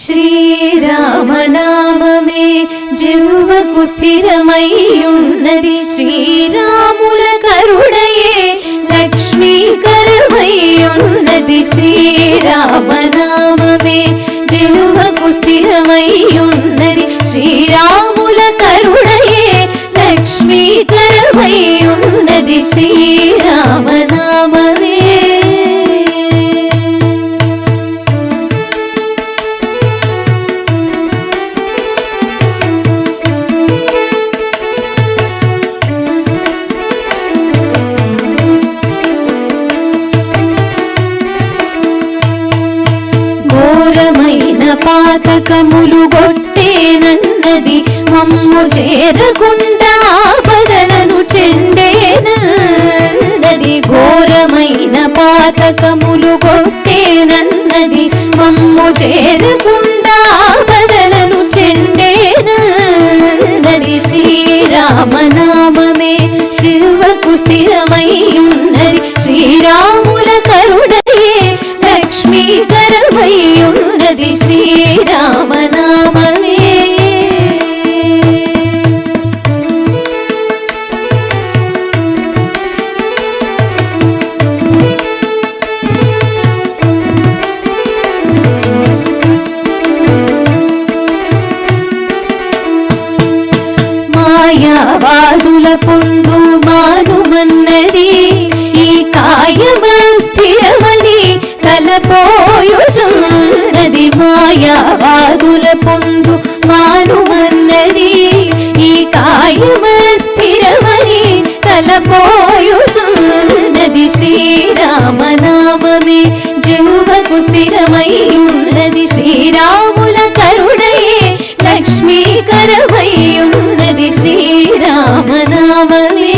శ్రీరామనామమే జిహ్వకు స్థిరమయ్యున్నది, శ్రీరాముల కరుణయే లక్ష్మీకరమయ్యున్నది. శ్రీరామనామమే జిహ్వకు స్థిరమయ్యున్నది, శ్రీరాముల కరుణయే లక్ష్మీకరమయ్యున్నది. శ్రీరామనామమే ఘోరమైన పాతకములు గొట్టేనన్నది, మమ్ము చేరకుండా ఆపదలను చెండేనన్నది. ఘోరమైన పాతకములు గొట్టేనన్నది, మమ్ము చేరకుండా ఆపదలను చెండేనన్నది. శ్రీరామనామమే జిహ్వకు స్థిరమయ్యున్నది, శ్రీరాముల కరుణయే లక్ష్మీకరమయ్యున్నది. శ్రీరామనామమే మాయావాదుల పొందు మానుమన్నది, ఈ కాయమ స్థిరమని తలపోయుచున్నది. మాయావాదుల పొందు మానుమన్నది, ఈ కాయమ స్థిరమని తలపోయుచున్నది. శ్రీరామనామమే జిహ్వకు స్థిరమయ్యున్నది, శ్రీరాముల కరుణయే లక్ష్మీకరమయ్యున్నది. శ్రీరామనామమే